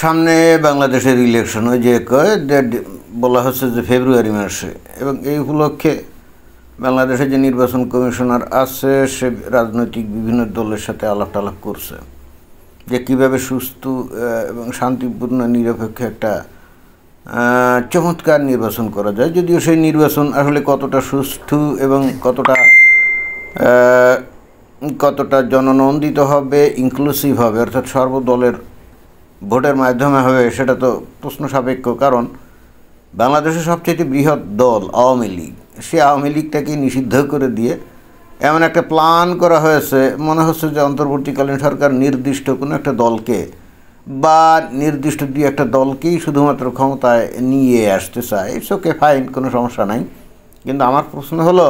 সামনে বাংলাদেশের ইলেকশন ওই যে বলা হচ্ছে যে ফেব্রুয়ারি মাসে, এবং এই উপলক্ষে বাংলাদেশে যে নির্বাচন কমিশনার আছে সে রাজনৈতিক বিভিন্ন দলের সাথে আলাপ টালাপ করছে যে কীভাবে সুস্থ এবং শান্তিপূর্ণ নিরপেক্ষ একটা চমৎকার নির্বাচন করা যায়। যদিও সেই নির্বাচন আসলে কতটা সুষ্ঠু এবং কতটা জননন্দিত হবে, ইনক্লুসিভ হবে, অর্থাৎ সর্বদলের ভোটের মাধ্যমে হবে, সেটা তো প্রশ্ন সাপেক্ষ। কারণ বাংলাদেশের সবচেয়ে বৃহৎ দল আওয়ামী লীগ, সে আওয়ামী লীগটাকে নিষিদ্ধ করে দিয়ে এমন একটা প্ল্যান করা হয়েছে, মনে হচ্ছে যে অন্তর্বর্তীকালীন সরকার নির্দিষ্ট কোনো একটা দলকে বা নির্দিষ্ট দুই একটা দলকেই শুধুমাত্র ক্ষমতায় নিয়ে আসতে চায়। ইটস ওকে, ফাইন, কোনো সমস্যা নাই। কিন্তু আমার প্রশ্ন হলো,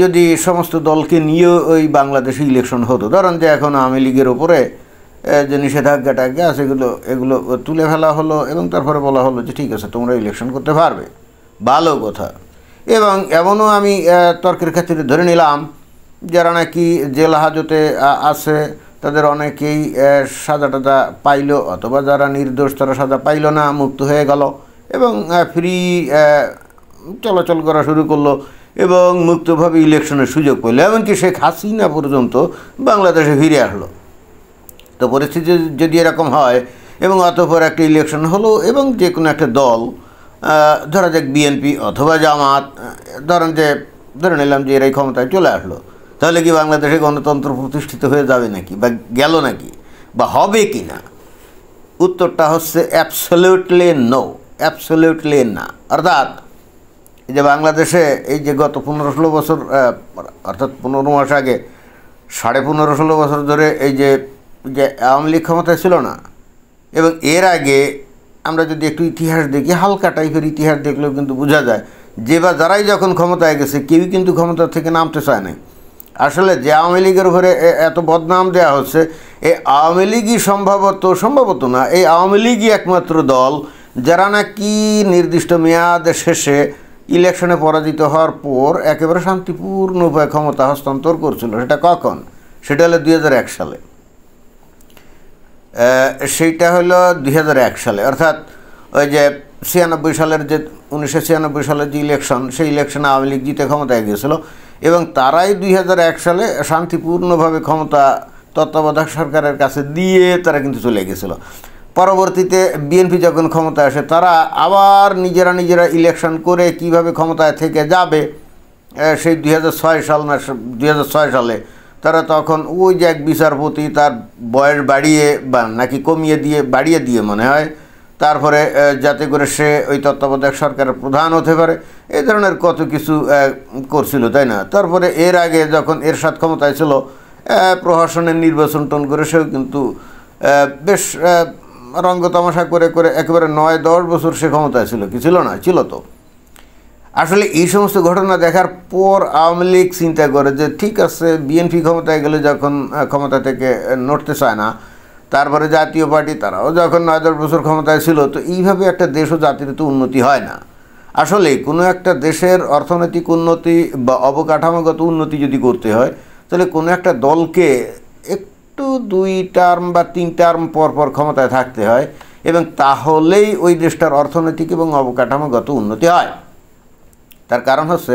যদি সমস্ত দলকে নিয়েও ওই বাংলাদেশে ইলেকশন হতো, ধরেন যে এখন আওয়ামী লীগের ওপরে যে নিষেধাজ্ঞা আছে এগুলো তুলে ফেলা হলো এবং তারপরে বলা হলো যে ঠিক আছে তোমরা ইলেকশন করতে পারবে, ভালো কথা। এবং এমনও আমি তর্কের ক্ষেত্রে ধরে নিলাম যারা নাকি জেল হাজতে আছে তাদের অনেকেই সাজা টাজা পাইল, অথবা যারা নির্দোষ তারা সাজা পাইল না, মুক্ত হয়ে গেল এবং ফ্রি চলাচল করা শুরু করলো এবং মুক্তভাবে ইলেকশনের সুযোগ পেল। এমনকি শেখ হাসিনা পর্যন্ত বাংলাদেশে ফিরে আসলো। তো পরিস্থিতি যদি এরকম হয় এবং অতঃপর একটা ইলেকশন হলো এবং যে কোনো একটা দল, ধরা যাক বিএনপি অথবা জামাত, ধরে নিলাম যে এরাই ক্ষমতায় চলে আসলো, তাহলে কি বাংলাদেশে গণতন্ত্র প্রতিষ্ঠিত হয়ে যাবে নাকি, বা গেল নাকি, বা হবে কি না? উত্তরটা হচ্ছে অ্যাবসলিউটলি নো, অ্যাবসলিউটলি না। অর্থাৎ এই যে বাংলাদেশে এই যে গত 15-16 বছর, অর্থাৎ 15 মাস আগে 15.5-16 বছর ধরে এই যে আওয়ামী লীগ ক্ষমতায় ছিল না, এবং এর আগে আমরা যদি একটু ইতিহাস দেখি, হালকা টাইপের ইতিহাস দেখলেও কিন্তু বোঝা যায় যে বা যারাই যখন ক্ষমতায় গেছে কেউই কিন্তু ক্ষমতা থেকে নামতে চায় না। আসলে যে আওয়ামী লীগের উপরে এত বদনাম দেওয়া হচ্ছে, এই আওয়ামী লীগই সম্ভবত না, এই আওয়ামী লীগই একমাত্র দল যারা নাকি নির্দিষ্ট মেয়াদ শেষে ইলেকশনে পরাজিত হওয়ার পর একেবারে শান্তিপূর্ণ উপায়ে ক্ষমতা হস্তান্তর করছিল। সেটা কখন? সেটা হলো 2001 সালে। সেইটা হলো 2001 সালে, অর্থাৎ ওই যে 1996 সালের যে ইলেকশন, সেই ইলেকশনে আওয়ামী লীগ জিতে ক্ষমতায় গিয়েছিল এবং তারাই 2001 সালে শান্তিপূর্ণভাবে ক্ষমতা তত্ত্বাবধায়ক সরকারের কাছে দিয়ে তারা কিন্তু চলে গেছিলো। পরবর্তীতে বিএনপি যখন ক্ষমতায় আসে, তারা আবার নিজেরা ইলেকশন করে কিভাবে ক্ষমতায় থেকে যাবে, সেই 2006 সালে তারা তখন ওই যে এক বিচারপতি তার বয়স বাড়িয়ে দিয়ে মনে হয়, তারপরে যাতে করে সে ওই তত্ত্বাবধায়ক সরকারের প্রধান হতে পারে, এই ধরনের কত কিছু করছিল, তাই না? তারপরে এর আগে যখন এরশাদ ক্ষমতায় ছিল, প্রহসনের নির্বাচন করে সেও কিন্তু বেশ রঙ্গতামাশা করে একেবারে 9-10 বছর সে ক্ষমতায় ছিল, কি ছিল না? ছিল তো। আসলে এই সমস্ত ঘটনা দেখার পর আওয়ামী লীগ চিন্তা করে যে ঠিক আছে, বিএনপি ক্ষমতায় গেলে যখন ক্ষমতা থেকে নড়তে চায় না, তারপরে জাতীয় পার্টি তারাও যখন 9-10 বছর ক্ষমতায় ছিল, তো এইভাবে একটা দেশ ও জাতির তো উন্নতি হয় না। আসলে কোনো একটা দেশের অর্থনৈতিক উন্নতি বা অবকাঠামোগত উন্নতি যদি করতে হয়, তাহলে কোনো একটা দলকে একটু 2 টার্ম বা 3 টার্ম পর ক্ষমতায় থাকতে হয়, এবং তাহলেই ওই দেশটার অর্থনৈতিক এবং অবকাঠামোগত উন্নতি হয়। তার কারণ হচ্ছে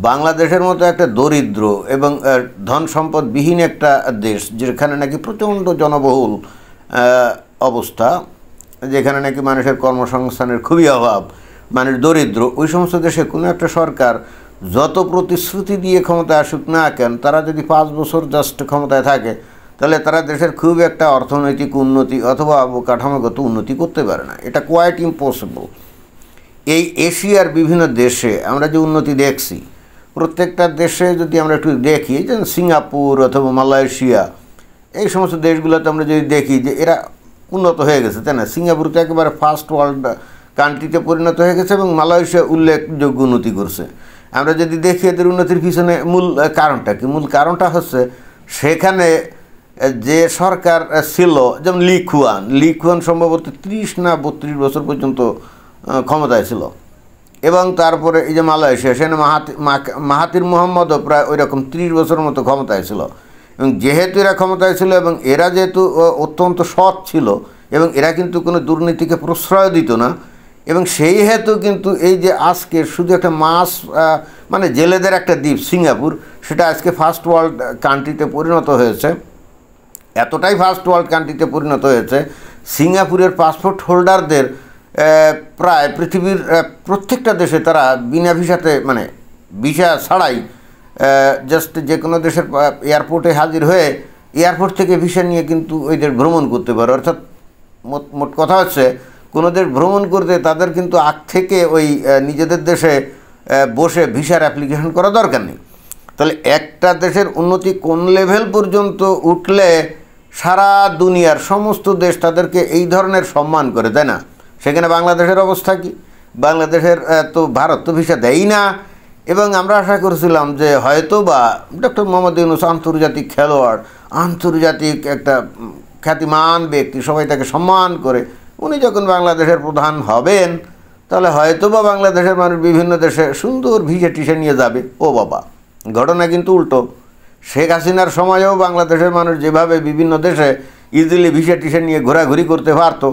বাংলাদেশের মতো একটা দরিদ্র এবং ধন সম্পদবিহীন একটা দেশ, যেখানে নাকি প্রচণ্ড জনবহুল অবস্থা, যেখানে নাকি মানুষের কর্মসংস্থানের খুবই অভাব, মানুষ দরিদ্র, ওই সমস্ত দেশে কোনো একটা সরকার যত প্রতিশ্রুতি দিয়ে ক্ষমতায় আসুক না কেন, তারা যদি 5 বছর জাস্ট ক্ষমতায় থাকে, তাহলে তারা দেশের খুব একটা অর্থনৈতিক উন্নতি অথবা অবকাঠামোগত উন্নতি করতে পারে না। এটা কোয়াইট ইম্পসিবল। এই এশিয়ার বিভিন্ন দেশে আমরা যে উন্নতি দেখছি, প্রত্যেকটা দেশে যদি আমরা একটু দেখি, যেমন সিঙ্গাপুর অথবা মালয়েশিয়া, এই সমস্ত দেশগুলোতে আমরা যদি দেখি যে এরা উন্নত হয়ে গেছে, তাই না? সিঙ্গাপুর তো একেবারে ফার্স্ট ওয়ার্ল্ড কান্ট্রিতে পরিণত হয়ে গেছে এবং মালয়েশিয়া উল্লেখযোগ্য উন্নতি করছে। আমরা যদি দেখি এদের উন্নতির পিছনে মূল কারণটা কি? মূল কারণটা হচ্ছে সেখানে যে সরকার ছিল, যেমন লি কুয়ান সম্ভবত 30 না 32 বছর পর্যন্ত ক্ষমতায় ছিল, এবং তারপরে এই যে মালয়েশিয়া, সেখানে মাহাতির মোহাম্মদও প্রায় ওই রকম 30 বছরের মতো ক্ষমতায় ছিল। এবং যেহেতু এরা ক্ষমতায় ছিল এবং এরা যেহেতু অত্যন্ত সৎ ছিল এবং এরা কিন্তু কোনো দুর্নীতিকে প্রশ্রয় দিত না, এবং সেই হেতু কিন্তু এই যে আজকে শুধু একটা মানে জেলেদের একটা দ্বীপ সিঙ্গাপুর, সেটা আজকে ফার্স্ট ওয়ার্ল্ড কান্ট্রিতে পরিণত হয়েছে। এতটাই ফার্স্ট ওয়ার্ল্ড কান্ট্রিতে পরিণত হয়েছে, সিঙ্গাপুরের পাসপোর্ট হোল্ডারদের প্রায় পৃথিবীর প্রত্যেকটা দেশে তারা বিনা ভিসাতে, মানে ভিসা ছাড়াই জাস্ট যে কোনো দেশের এয়ারপোর্টে হাজির হয়ে এয়ারপোর্ট থেকে ভিসা নিয়ে কিন্তু ওই দেশ ভ্রমণ করতে পারে। অর্থাৎ মোট কথা হচ্ছে, কোনো দেশ ভ্রমণ করতে তাদের কিন্তু আগ থেকে ওই নিজেদের দেশে বসে ভিসার অ্যাপ্লিকেশন করা দরকার নেই। তাহলে একটা দেশের উন্নতি কোন লেভেল পর্যন্ত উঠলে সারা দুনিয়ার সমস্ত দেশ তাদেরকে এই ধরনের সম্মান করে, তাই না? সেখানে বাংলাদেশের অবস্থা কি? বাংলাদেশের তো ভারত তো ভিসা দেয়ই না। এবং আমরা আশা করেছিলাম যে হয়তো বা ডক্টর মোহাম্মদ ইউনূস আন্তর্জাতিক খেলোয়াড়, আন্তর্জাতিক একটা খ্যাতিমান ব্যক্তি, সবাই তাকে সম্মান করে, উনি যখন বাংলাদেশের প্রধান হবেন তাহলে হয়তো বা বাংলাদেশের মানুষ বিভিন্ন দেশে সুন্দর ভিসা টিসা নিয়ে যাবে। ও বাবা, ঘটনা কিন্তু উল্টো। শেখ হাসিনার সময়েও বাংলাদেশের মানুষ যেভাবে বিভিন্ন দেশে ইজিলি ভিসা টিসা নিয়ে ঘোরাঘুরি করতে পারত,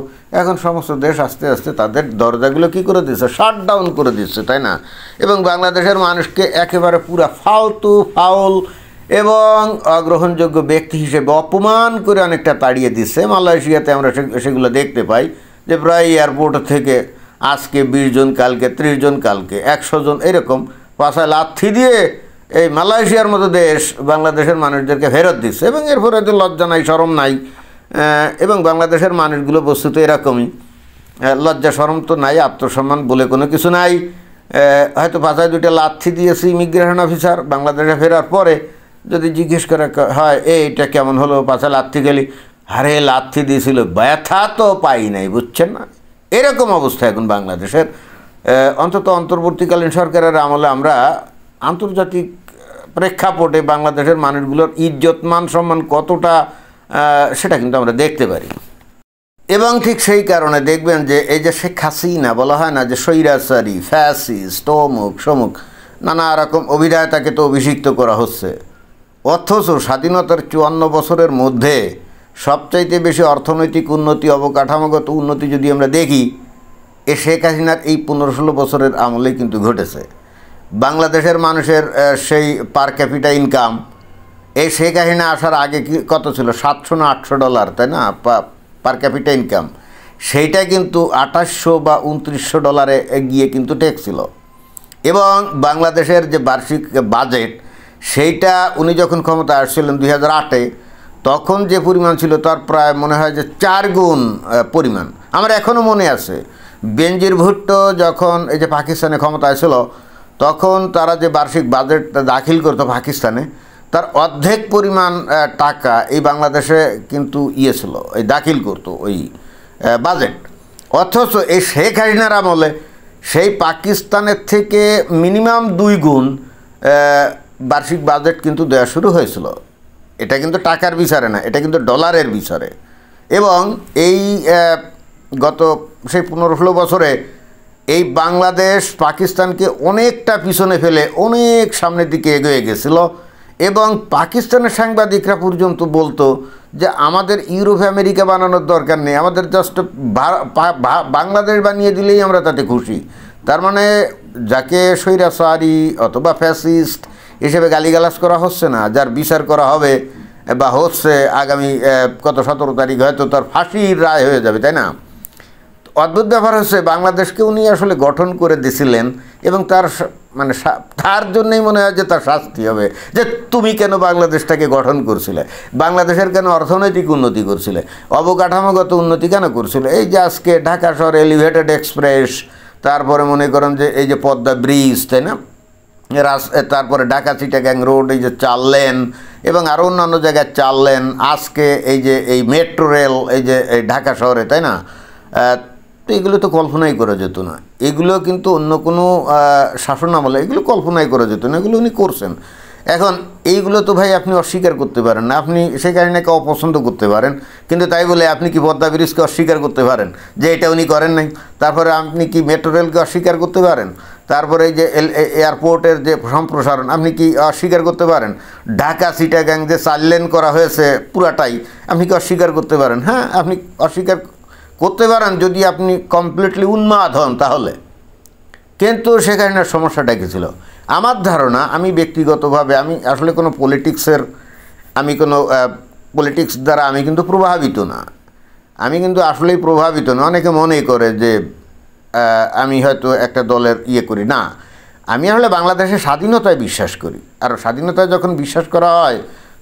এখন সমস্ত দেশ আস্তে আস্তে তাদের দরজাগুলো কী করে দিচ্ছে, শাট ডাউন করে দিচ্ছে, তাই না? এবং বাংলাদেশের মানুষকে একেবারে পুরা ফাউল এবং অগ্রহণযোগ্য ব্যক্তি হিসেবে অপমান করে অনেকটা তাড়িয়ে দিচ্ছে। মালয়েশিয়াতে আমরা সেগুলো দেখতে পাই যে প্রায় এয়ারপোর্ট থেকে আজকে 20 জন, কালকে 30 জন, কালকে 100 জন, এরকম পাশায় লাথি দিয়ে এই মালয়েশিয়ার মতো দেশ বাংলাদেশের মানুষদেরকে ফেরত দিচ্ছে। এবং এরপরে তো লজ্জা নাই, শরম নাই। এবং বাংলাদেশের মানুষগুলো বস্তুত এরকমই, লজ্জা শরম তো নাই, আত্মসম্মান বলে কোনো কিছু নাই। হয়তো পাশায় 2টা লাথি দিয়েছে ইমিগ্রেশন অফিসার, বাংলাদেশে ফেরার পরে যদি জিজ্ঞেস করা হয় এইটা কেমন হলো, পাশায় লাথি গেলি, আরে লাথি দিয়েছিল, ব্যথা তো পাই নাই, বুঝছেন না? এরকম অবস্থা এখন বাংলাদেশের। অন্তত অন্তর্বর্তীকালীন সরকারের আমলে আমরা আন্তর্জাতিক প্রেক্ষাপটে বাংলাদেশের মানুষগুলোর ইজ্জত মান সম্মান কতটা, সেটা কিন্তু আমরা দেখতে পারি। এবং ঠিক সেই কারণে দেখবেন যে এই যে শেখ হাসিনা, বলা হয় না যে স্বৈরাচারী, ফ্যাসিস্ট, অমুক সমুক, নানা রকম অভিধায় তাকে তো অভিষিক্ত করা হচ্ছে। অথচ স্বাধীনতার 54 বছরের মধ্যে সবচাইতে বেশি অর্থনৈতিক উন্নতি, অবকাঠামোগত উন্নতি যদি আমরা দেখি, এ শেখ হাসিনার এই 15-16 বছরের আমলেই কিন্তু ঘটেছে। বাংলাদেশের মানুষের সেই পার ক্যাপিটা ইনকাম এই শেখ হাসিনা আসার আগে কত ছিল? $700 না $800, তাই না, পার ক্যাপিটা ইনকাম। সেইটা কিন্তু $2800 বা $2900 গিয়ে কিন্তু টেকছিল। এবং বাংলাদেশের যে বার্ষিক বাজেট, সেইটা উনি যখন ক্ষমতা আসছিলেন 2008-এ, তখন যে পরিমাণ ছিল তার প্রায় মনে হয় যে 4 গুণ পরিমাণ। আমার এখনও মনে আছে, বেনজির ভুট্টো যখন এই যে পাকিস্তানে ক্ষমতায় ছিল, তখন তারা যে বার্ষিক বাজেট দাখিল করতো পাকিস্তানে, তার অর্ধেক পরিমাণ টাকা এই বাংলাদেশে কিন্তু ছিল, এই দাখিল করতো ওই বাজেট। অথচ এই শেখ হাসিনার আমলে সেই পাকিস্তানের থেকে মিনিমাম 2 গুণ বার্ষিক বাজেট কিন্তু দেওয়া শুরু হয়েছিল। এটা কিন্তু টাকার বিচারে না, এটা কিন্তু ডলারের বিচারে। এবং এই গত সেই 15-16 বছরে এই বাংলাদেশ পাকিস্তানকে অনেকটা পিছনে ফেলে অনেক সামনের দিকে এগিয়ে গেছিল। এবং পাকিস্তানের সাংবাদিকরা পর্যন্ত বলতো যে আমাদের ইউরোপ আমেরিকা বানানোর দরকার নেই, আমাদের জাস্ট বাংলাদেশ বানিয়ে দিলেই আমরা তাতে খুশি। তার মানে যাকে স্বৈরাচারী অথবা ফ্যাসিস্ট হিসেবে গালিগালাজ করা হচ্ছে না, যার বিচার করা হবে বা হচ্ছে আগামী কত 17 তারিখ হয়তো তার ফাঁসির রায় হয়ে যাবে, তাই না? অদ্ভুত ব্যাপার হচ্ছে, বাংলাদেশকে উনি আসলে গঠন করে দিয়েছিলেন এবং তার মানে তার জন্যই মনে হয় যে তার শাস্তি হবে, যে তুমি কেন বাংলাদেশটাকে গঠন করছিলে, বাংলাদেশের কেন অর্থনৈতিক উন্নতি করছিলে, অবকাঠামোগত উন্নতি কেন করছিলে। এই যে আজকে ঢাকা শহর এলিভেটেড এক্সপ্রেস, তারপরে মনে করেন যে এই যে পদ্মা ব্রিজ, তাই না, তারপরে ঢাকা চিটাগাং রোড এই যে 4 লেন, এবং আরও অন্যান্য জায়গায় 4 লেন, আজকে এই যে এই মেট্রো রেল এই যে এই ঢাকা শহরে, তাই না? তো এগুলো তো কল্পনাই করা যেত না। এগুলো কিন্তু অন্য কোনো শাসন আমলে এগুলো কল্পনাই করা যেত না, এগুলো উনি করছেন। এখন এইগুলো তো ভাই আপনি অস্বীকার করতে পারেন না, আপনি সেই কারণেকে অপছন্দ করতে পারেন, কিন্তু তাই বলে আপনি কি পদ্মা ব্রিজকে অস্বীকার করতে পারেন যে এটা উনি করেন নাই? তারপরে আপনি কি মেট্রো রেলকে অস্বীকার করতে পারেন? তারপরে এই যে এয়ারপোর্টের যে সম্প্রসারণ আপনি কি অস্বীকার করতে পারেন? ঢাকা চিটাগাং যে 4 লেন করা হয়েছে পুরাটাই, আপনি কি অস্বীকার করতে পারেন? হ্যাঁ, আপনি অস্বীকার করতে পারেন যদি আপনি কমপ্লিটলি উন্মাদ হন তাহলে। কিন্তু সেখানে সমস্যাটা কী ছিল? আমার ধারণা, আমি ব্যক্তিগতভাবে আমি আসলে কোনো পলিটিক্স দ্বারা আমি কিন্তু প্রভাবিত না, আমি কিন্তু আসলেই প্রভাবিত না। অনেকে মনে করে যে আমি হয়তো একটা দলের করি না, আমি আসলে বাংলাদেশের স্বাধীনতায় বিশ্বাস করি। আর স্বাধীনতায় যখন বিশ্বাস করা হয়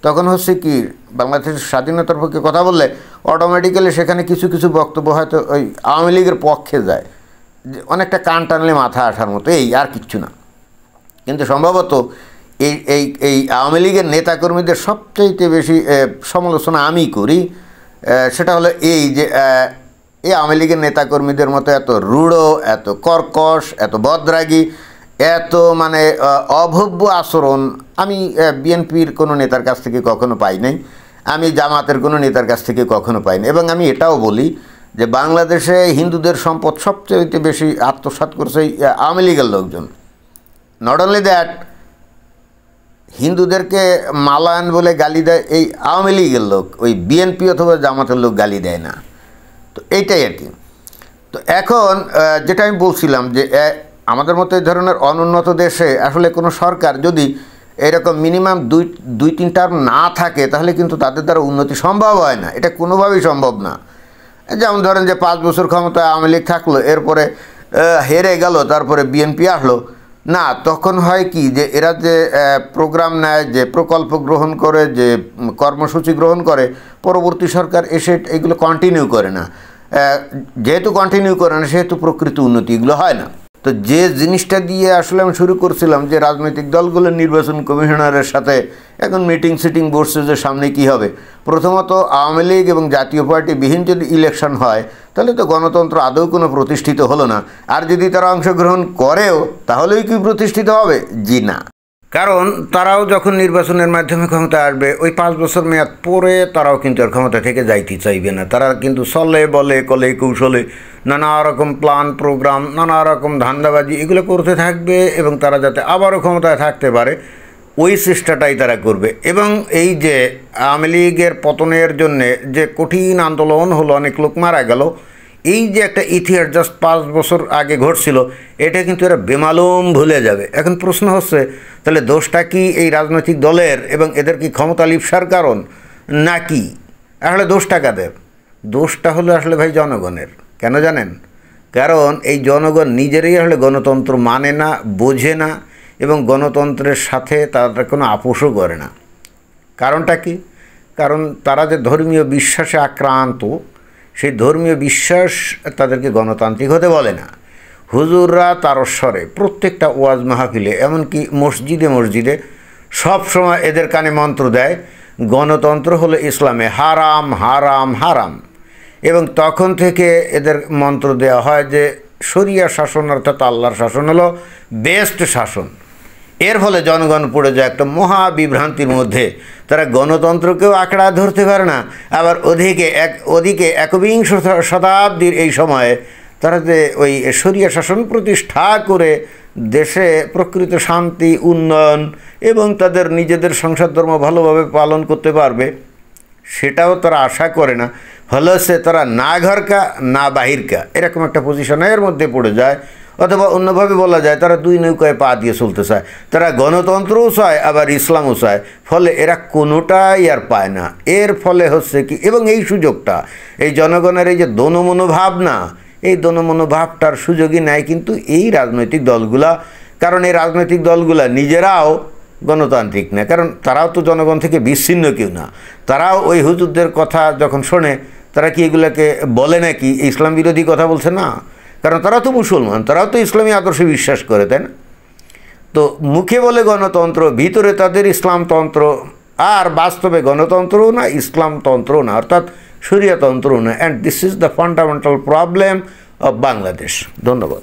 তখন হচ্ছে কি, বাংলাদেশের স্বাধীনতার পক্ষে কথা বললে অটোমেটিক্যালি সেখানে কিছু কিছু বক্তব্য হয়তো ওই আওয়ামী লীগের পক্ষে যায়, যে অনেকটা কান টানলে মাথা আসার মতো, এই আর কিচ্ছু না। কিন্তু সম্ভবত এই এই এই আওয়ামী লীগের নেতাকর্মীদের সবচাইতে বেশি সমালোচনা আমি করি, সেটা হলো এই যে এই আওয়ামী লীগের নেতাকর্মীদের মতো এত রূঢ়, এত কর্কশ, এত বদরাগী, এত মানে অভব্য আচরণ আমি বিএনপির কোনো নেতার কাছ থেকে কখনো পাই নাই, আমি জামাতের কোনো নেতার কাছ থেকে কখনো পাই নাই। এবং আমি এটাও বলি যে বাংলাদেশে হিন্দুদের সম্পদ সবচেয়ে বেশি আত্মসাৎ করছে আওয়ামী লীগের লোকজন। নট অনলি দ্যাট, হিন্দুদেরকে মালায়ন বলে গালি দেয় এই আওয়ামী লীগের লোক, ওই বিএনপি অথবা জামাতের লোক গালি দেয় না। তো এইটাই আর কি। তো এখন যেটা আমি বলছিলাম যে আমাদের মতো এই ধরনের অনুন্নত দেশে আসলে কোনো সরকার যদি এরকম মিনিমাম দুই তিন টার্ম না থাকে তাহলে কিন্তু তাদের দ্বারা উন্নতি সম্ভব হয় না, এটা কোনোভাবেই সম্ভব না। যেমন ধরেন যে 5 বছর ক্ষমতায় আওয়ামী লীগ থাকলো, এরপরে হেরে গেল, তারপরে বিএনপি আসলো না, তখন হয় কি যে এরা যে প্রোগ্রাম নেয়, যে প্রকল্প গ্রহণ করে, যে কর্মসূচি গ্রহণ করে, পরবর্তী সরকার এসে এগুলো কন্টিনিউ করে না। যেহেতু কন্টিনিউ করে না সেহেতু প্রকৃত উন্নতি এগুলো হয় না। তো যে জিনিসটা দিয়ে আসলে আমি শুরু করছিলাম যে রাজনৈতিক দলগুলোর নির্বাচন কমিশনারের সাথে এখন মিটিং বসছে যে সামনে কি হবে। প্রথমত আওয়ামী লীগ এবং জাতীয় পার্টি বিহীন যদি ইলেকশন হয় তাহলে তো গণতন্ত্র আদৌ কোনো প্রতিষ্ঠিত হলো না। আর যদি তারা অংশগ্রহণ করেও তাহলেই কি প্রতিষ্ঠিত হবে? জি না। কারণ তারাও যখন নির্বাচনের মাধ্যমে ক্ষমতায় আসবে ওই 5 বছর মেয়াদ পরে তারাও কিন্তু আর ক্ষমতা থেকে যাইতে চাইবে না। তারা কিন্তু চলে বলে কলে কৌশলে নানা রকম প্ল্যান প্রোগ্রাম, নানা রকম ধান্দাবাজি এগুলো করতে থাকবে এবং তারা যাতে আবারও ক্ষমতায় থাকতে পারে ওই চেষ্টাটাই তারা করবে। এবং এই যে আওয়ামী লীগের পতনের জন্যে যে কঠিন আন্দোলন হলো, অনেক লোক মারা গেল, এই যে একটা ইতিহাস জাস্ট 5 বছর আগে ঘটছিল, এটা কিন্তু এরা বেমালুম ভুলে যাবে। এখন প্রশ্ন হচ্ছে তাহলে দোষটা কি এই রাজনৈতিক দলের এবং এদের কি ক্ষমতা লিপ্সার কারণ নাকি আসলে দোষটা কাদের? দোষটা হলো আসলে ভাই জনগণের। কেন জানেন? কারণ এই জনগণ নিজেরাই আসলে গণতন্ত্র মানে না, বোঝে না এবং গণতন্ত্রের সাথে তারা কোনো আপোষও করে না। কারণটা কি? কারণ তারা যে ধর্মীয় বিশ্বাসে আক্রান্ত, সেই ধর্মীয় বিশ্বাস তাদেরকে গণতান্ত্রিক হতে বলে না। হুজুররা তারস্বরে প্রত্যেকটা ওয়াজ মাহফিলে, এমনকি মসজিদে মসজিদে সব সময় এদের কানে মন্ত্র দেয় গণতন্ত্র হলো ইসলামে হারাম হারাম হারাম। এবং তখন থেকে এদের মন্ত্র দেওয়া হয় যে শরিয়া শাসন অর্থাৎ আল্লাহর শাসন হলো বেস্ট শাসন। এর ফলে জনগণ পড়ে যায় একটা মহা বিভ্রান্তির মধ্যে। তারা গণতন্ত্রকেও আঁকড়া ধরতে পারে না, আবার ওদিকে একবিংশ শতাব্দীর এই সময়ে তারা যে ওই শরিয়া শাসন প্রতিষ্ঠা করে দেশে প্রকৃত শান্তি, উন্নয়ন এবং তাদের নিজেদের সংসার ধর্ম ভালোভাবে পালন করতে পারবে সেটাও তারা আশা করে না। হলে সে তারা না ঘরকা না বাহিরকা এরকম একটা পজিশনের মধ্যে পড়ে যায়। অথবা অন্যভাবে বলা যায় তারা দুই নৌকায় পা দিয়ে চলতে চায়, তারা গণতন্ত্রও চায় আবার ইসলামও চায়, ফলে এরা কোনোটাই আর পায় না। এর ফলে হচ্ছে কি, এবং এই সুযোগটা এই জনগণের এই যে দোনমনোভাব না, এই দোনমনোভাবটার সুযোগই নেয় কিন্তু এই রাজনৈতিক দলগুলা। কারণ এই রাজনৈতিক দলগুলা নিজেরাও গণতান্ত্রিক না, কারণ তারাও তো জনগণ থেকে বিচ্ছিন্ন কেউ না। তারাও ওই হুজুরদের কথা যখন শোনে তারা কি এগুলোকে বলে নাকি ইসলাম বিরোধী কথা বলছে? না, কারণ তারা তো মুসলমান, তারাও তো ইসলামী আদর্শে বিশ্বাস করে, তাই না? তো মুখে বলে গণতন্ত্র, ভিতরে তাদের ইসলামতন্ত্র, আর বাস্তবে গণতন্ত্রও না ইসলামতন্ত্রও না অর্থাৎ শরিয়াতন্ত্রও না। And this is the fundamental problem of Bangladesh. ধন্যবাদ।